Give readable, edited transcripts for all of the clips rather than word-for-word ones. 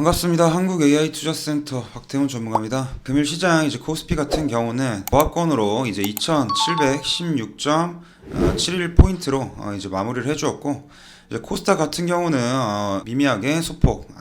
반갑습니다. 한국 AI 투자센터 박태훈 전문가입니다. 금일 시장 코스피 같은 경우는 보합권으로 2,716.71포인트로 마무리를 해주었고, 코스닥 같은 경우는 미미하게 소폭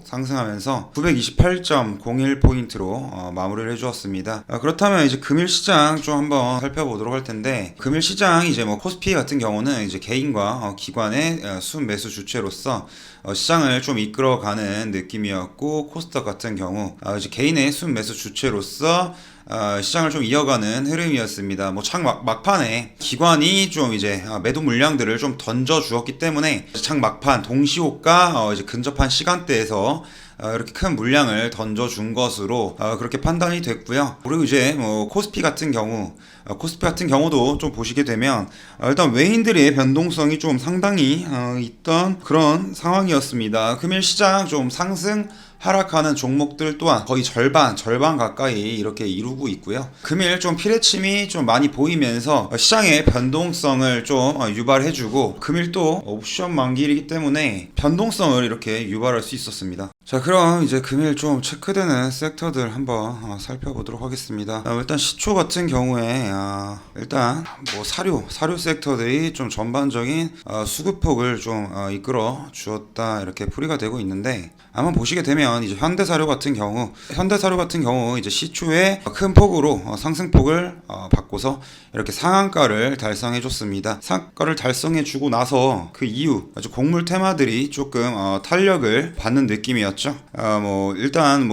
상승하면서 928.01포인트로 마무리를 해주었습니다. 그렇다면 금일 시장 좀 한번 살펴보도록 할 텐데, 금일 시장 코스피 같은 경우는 개인과 기관의 순매수 주체로서 시장을 좀 이끌어가는 느낌이었고, 코스닥 같은 경우 개인의 순매수 주체로서 시장을 좀 이어가는 흐름이었습니다. 창 막판에 기관이 좀 매도 물량들을 좀 던져 주었기 때문에 창 막판 동시호가 근접한 시간대에서 이렇게 큰 물량을 던져준 것으로 그렇게 판단이 됐고요. 그리고 코스피 같은 경우도 좀 보시게 되면 일단 외인들의 변동성이 좀 상당히 있던 그런 상황이었습니다. 금일 시장 좀 상승 하락하는 종목들 또한 거의 절반 가까이 이렇게 이루고 있고요. 금일 좀 피레침이 좀 많이 보이면서 시장의 변동성을 좀 유발해주고, 금일 또 옵션 만기이기 때문에 변동성을 이렇게 유발할 수 있었습니다. 자, 그럼 금일 좀 체크되는 섹터들 한번 살펴보도록 하겠습니다. 일단 시초 같은 경우에 일단 사료 섹터들이 좀 전반적인 수급폭을 좀 이끌어 주었다, 이렇게 풀이가 되고 있는데, 한번 보시게 되면 현대사료 같은 경우 시초에 큰 폭으로 상승폭을 받고서 이렇게 상한가를 달성해 줬습니다. 상한가를 달성해 주고 나서 그 이후 아주 곡물 테마들이 조금 탄력을 받는 느낌이었죠. 일단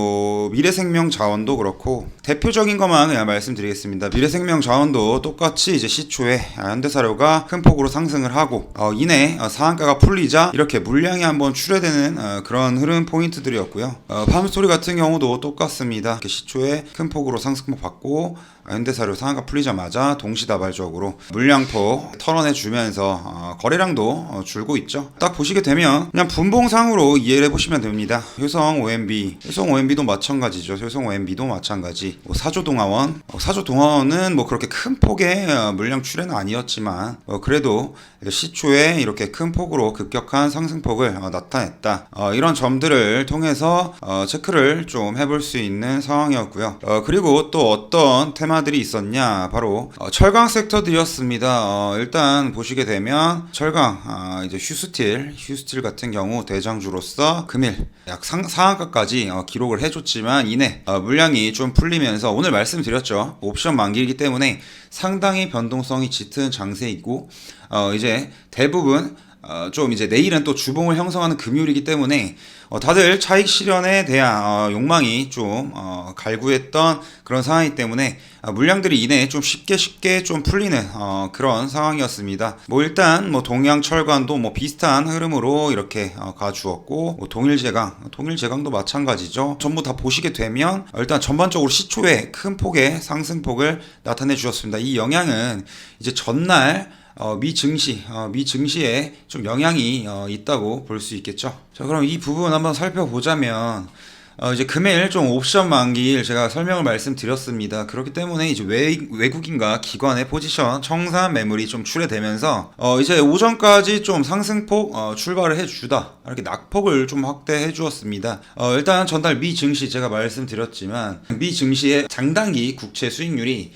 미래생명 자원도 그렇고, 대표적인 것만 그냥 말씀드리겠습니다. 미래생명 자원도 똑같이 시초에 현대사료가 큰 폭으로 상승을 하고 이내 상한가가 풀리자 이렇게 물량이 한번 출회되는 그런 흐름 포인트들이었고요. 팜스토리 같은 경우도 똑같습니다. 이렇게 시초에 큰 폭으로 상승폭 받고 현대사료 상한가 풀리자마자 동시다발적으로 물량폭 털어내주면서 거래량도 줄고 있죠. 딱 보시게 되면 그냥 분봉상으로 이해를 해보시면 됩니다. 효성 OMB도 마찬가지죠. 효성 OMB도 마찬가지. 사조동화원은 그렇게 큰 폭의 물량 출회는 아니었지만 그래도 시초에 이렇게 큰 폭으로 급격한 상승폭을 나타냈다. 이런 점들을 통해서 체크를 좀 해볼 수 있는 상황이었고요. 그리고 또 어떤 테마들이 있었냐, 바로 철강 섹터들이었습니다. 일단 보시게 되면 철강 휴스틸 같은 경우 대장주로서 금일 약 상한가까지 기록을 해줬지만 이내 물량이 좀 풀리면서, 오늘 말씀드렸죠, 옵션 만기이기 때문에 상당히 변동성이 짙은 장세이고, 대부분 내일은 또 주봉을 형성하는 금요일이기 때문에 다들 차익 실현에 대한 욕망이 좀 갈구했던 그런 상황이기 때문에 물량들이 이내 좀 쉽게 좀 풀리는 그런 상황이었습니다. 일단 동양철관도 비슷한 흐름으로 이렇게 가주었고, 동일제강도 마찬가지죠. 전부 다 보시게 되면 일단 전반적으로 시초에 큰 폭의 상승폭을 나타내 주셨습니다. 이 영향은 전날 미 증시에 좀 영향이 있다고 볼 수 있겠죠. 자, 그럼 이 부분 한번 살펴보자면, 금일 좀 옵션 만기일 제가 설명을 말씀드렸습니다. 그렇기 때문에 외국인과 기관의 포지션 청산 매물이 좀 출회되면서 오전까지 좀 상승폭 출발을 해주다 이렇게 낙폭을 좀 확대해 주었습니다. 일단 전날 미 증시 제가 말씀드렸지만, 미 증시의 장단기 국채 수익률이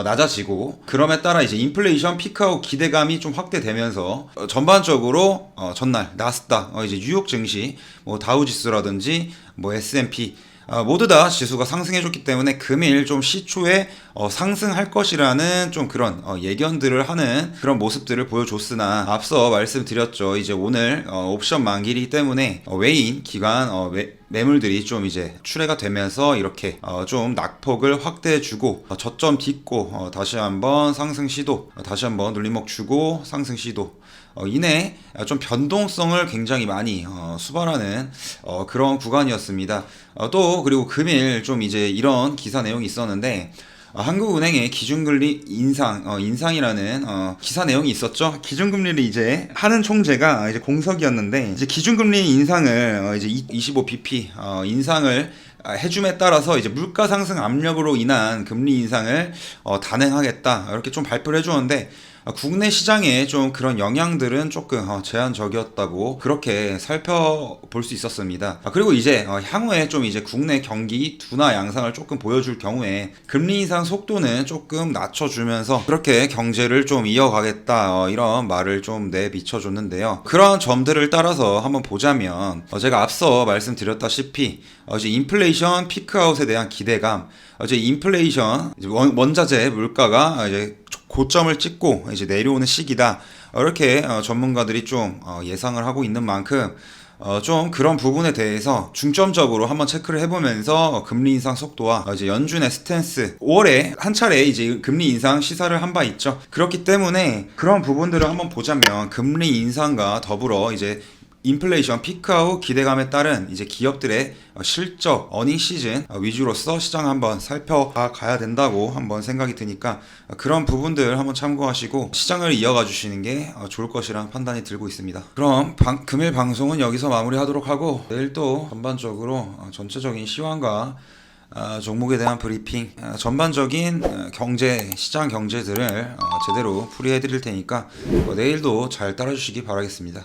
낮아지고, 그럼에 따라 인플레이션 피크아웃 기대감이 좀 확대되면서 전반적으로 전날 나스닥, 뉴욕 증시, 다우지수라든지 S&P 모두 다 지수가 상승해줬기 때문에 금일 좀 시초에 상승할 것이라는 좀 그런 예견들을 하는 그런 모습들을 보여줬으나, 앞서 말씀드렸죠. 오늘 옵션 만기이기 때문에 외인 기관 매물들이 좀 출회가 되면서 이렇게 좀 낙폭을 확대해주고 저점 딛고 다시 한번 상승 시도, 다시 한번 눌림목 주고 상승 시도, 이내 좀 변동성을 굉장히 많이 수반하는 그런 구간이었습니다. 또 그리고 금일 좀 이런 기사 내용이 있었는데, 한국은행의 기준금리 인상이라는 기사 내용이 있었죠. 기준금리를 하는 총재가 공석이었는데, 기준금리 인상을 25bp 인상을 해줌에 따라서 물가 상승 압력으로 인한 금리 인상을 단행하겠다, 이렇게 좀 발표를 해주었는데, 국내 시장에 좀 그런 영향들은 조금 제한적이었다고 그렇게 살펴볼 수 있었습니다. 그리고 이제 향후에 좀 이제 국내 경기 둔화 양상을 조금 보여줄 경우에 금리 인상 속도는 조금 낮춰주면서 그렇게 경제를 좀 이어가겠다 이런 말을 좀 내비춰줬는데요. 그런 점들을 따라서 한번 보자면 제가 앞서 말씀드렸다시피 이제 인플레이션 피크아웃에 대한 기대감, 이제 인플레이션 원자재 물가가 이제 고점을 찍고 이제 내려오는 시기다. 이렇게 전문가들이 좀 예상을 하고 있는 만큼 좀 그런 부분에 대해서 중점적으로 한번 체크를 해보면서 금리 인상 속도와 이제 연준의 스탠스 5월에 한 차례 이제 금리 인상 시사를 한 바 있죠. 그렇기 때문에 그런 부분들을 한번 보자면 금리 인상과 더불어 이제 인플레이션 피크아웃 기대감에 따른 이제 기업들의 실적 어닝 시즌 위주로서 시장 한번 살펴가야 된다고 한번 생각이 드니까 그런 부분들 한번 참고하시고 시장을 이어가 주시는 게 좋을 것이라는 판단이 들고 있습니다. 그럼 금일 방송은 여기서 마무리하도록 하고 내일 또 전반적으로 전체적인 시황과 종목에 대한 브리핑, 전반적인 경제, 시장 경제들을 제대로 풀이해 드릴 테니까 내일도 잘 따라주시기 바라겠습니다.